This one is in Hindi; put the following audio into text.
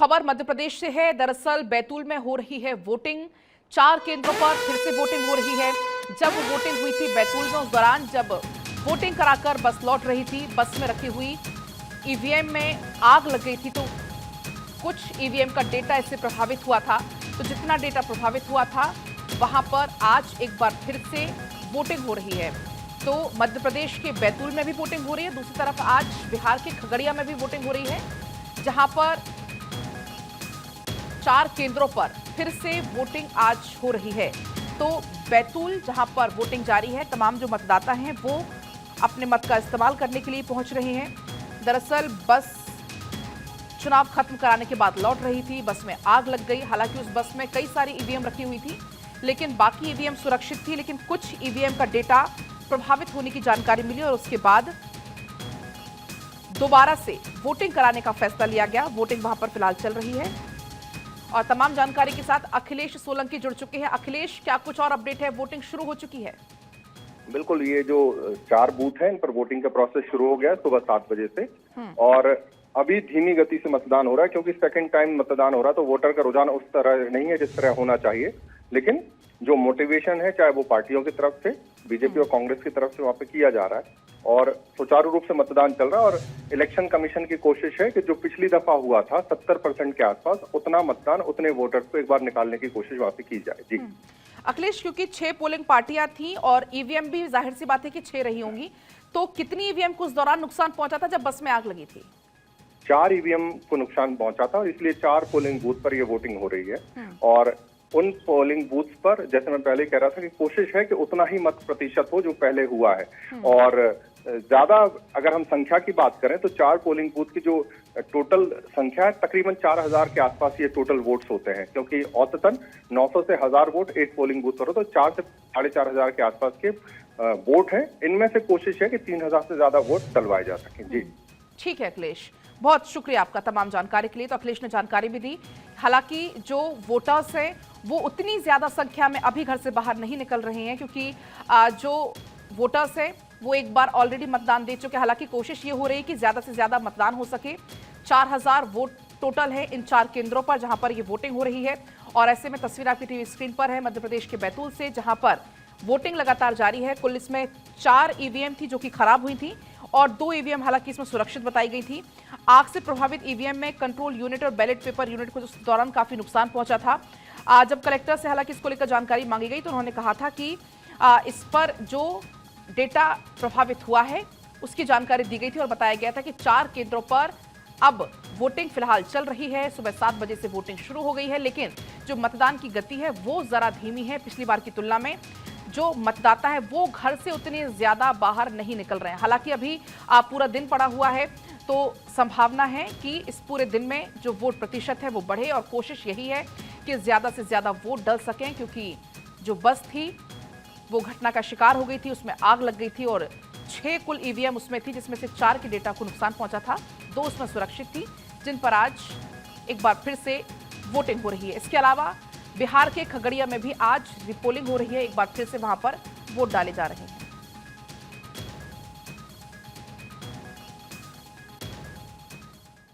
खबर मध्य प्रदेश से है। दरअसल बैतूल में हो रही है वोटिंग। 4 केंद्रों पर फिर से वोटिंग हो रही है। जब वोटिंग हुई थी बैतूल में, उस दौरान जब वोटिंग कराकर बस लौट रही थी, बस में रखी हुई ईवीएम में आग लग गई थी। तो कुछ ईवीएम का डेटा इससे प्रभावित हुआ था। तो जितना डेटा प्रभावित हुआ था, वहां पर आज एक बार फिर से वोटिंग हो रही है। तो मध्य प्रदेश के बैतूल में भी वोटिंग हो रही है। दूसरी तरफ आज बिहार के खगड़िया में भी वोटिंग हो रही है, जहां पर 4 केंद्रों पर फिर से वोटिंग आज हो रही है। तो बैतूल जहां पर वोटिंग जारी है, तमाम जो मतदाता हैं वो अपने मत का इस्तेमाल करने के लिए पहुंच रहे हैं। दरअसल बस चुनाव खत्म कराने के बाद लौट रही थी, बस में आग लग गई। हालांकि उस बस में कई सारी ईवीएम रखी हुई थी, लेकिन बाकी ईवीएम सुरक्षित थी। लेकिन कुछ ईवीएम का डेटा प्रभावित होने की जानकारी मिली और उसके बाद दोबारा से वोटिंग कराने का फैसला लिया गया। वोटिंग वहां पर फिलहाल चल रही है और तमाम जानकारी के साथ अखिलेश सोलंकी जुड़ चुके हैं। अखिलेश, क्या कुछ और अपडेट है? वोटिंग शुरू हो चुकी है? बिल्कुल, ये जो 4 बूथ हैं, इन पर वोटिंग का प्रोसेस शुरू हो गया है सुबह 7 बजे से। और अभी धीमी गति से मतदान हो रहा है, क्योंकि सेकंड टाइम मतदान हो रहा है, तो वोटर का रुझान उस तरह नहीं है जिस तरह होना चाहिए। लेकिन जो मोटिवेशन है, चाहे वो पार्टियों की तरफ से, बीजेपी और कांग्रेस की तरफ से, वहां पे किया जा रहा है और सुचारू रूप से मतदान चल रहा है। और इलेक्शन कमीशन की कोशिश है कि जो पिछली दफा हुआ था 70% के आसपास, उतना मतदान, उतने वोटर्स को एक बार निकालने की कोशिश वहां पे की जाए। जी अखिलेश, क्योंकि 6 पोलिंग पार्टियां थी और ईवीएम भी जाहिर सी बात है कि 6 रही होंगी, तो कितनी ईवीएम को उस दौरान नुकसान पहुंचा था जब बस में आग लगी थी? 4 ईवीएम को नुकसान पहुंचा था और इसलिए 4 पोलिंग बूथ पर ये वोटिंग हो रही है। और उन पोलिंग बूथ पर, जैसे मैं पहले कह रहा था, कि कोशिश है कि उतना ही मत प्रतिशत हो जो पहले हुआ है। और ज्यादा अगर हम संख्या की बात करें तो 4 पोलिंग बूथ की जो टोटल संख्या है, तकरीबन 4000 के आसपास ये टोटल वोट्स होते हैं, क्योंकि औसतन 900 से 1000 वोट एक पोलिंग बूथ पर हो, तो 4 से 4500 के आसपास के वोट हैं। इनमें से कोशिश है कि 3000 से ज्यादा वोट डलवाए जा सकें। जी ठीक है अखिलेश, बहुत शुक्रिया आपका तमाम जानकारी के लिए। तो अखिलेश ने जानकारी भी दी। हालांकि जो वोटर्स हैं वो उतनी ज्यादा संख्या में अभी घर से बाहर नहीं निकल रहे हैं, क्योंकि जो वोटर्स हैं वो एक बार ऑलरेडी मतदान दे चुके हैं। हालांकि कोशिश ये हो रही है कि ज्यादा से ज्यादा मतदान हो सके। 4000 वोट टोटल है इन 4 केंद्रों पर जहां पर ये वोटिंग हो रही है। और ऐसे में तस्वीर आपकी टीवी स्क्रीन पर है मध्य प्रदेश के बैतूल से, जहां पर वोटिंग लगातार जारी है। कुल इसमें 4 ईवीएम थी जो कि खराब हुई थी और 2 ईवीएम हालांकि इसमें सुरक्षित बताई गई थी। आग से प्रभावित ईवीएम में कंट्रोल यूनिट और बैलेट पेपर यूनिट को उस दौरान काफी नुकसान पहुंचा था। जब कलेक्टर से हालांकि इसको लेकर जानकारी मांगी गई तो उन्होंने कहा था कि इस पर जो डेटा प्रभावित हुआ है उसकी जानकारी दी गई थी और बताया गया था कि 4 केंद्रों पर अब वोटिंग फिलहाल चल रही है। सुबह 7 बजे से वोटिंग शुरू हो गई है, लेकिन जो मतदान की गति है वो जरा धीमी है पिछली बार की तुलना में। जो मतदाता है वो घर से उतने ज्यादा बाहर नहीं निकल रहे हैं। हालांकि अभी पूरा दिन पड़ा हुआ है, तो संभावना है कि इस पूरे दिन में जो वोट प्रतिशत है वो बढ़े और कोशिश यही है कि ज्यादा से ज्यादा वोट डल सकें, क्योंकि जो बस थी वो घटना का शिकार हो गई थी, उसमें आग लग गई थी और 6 कुल ईवीएम उसमें थी, जिसमें से 4 के डेटा को नुकसान पहुंचा था, 2 उसमें सुरक्षित थी, जिन पर आज एक बार फिर से वोटिंग हो रही है। इसके अलावा बिहार के खगड़िया में भी आज रिपोलिंग हो रही है, एक बार फिर से वहां पर वोट डाले जा रहे हैं।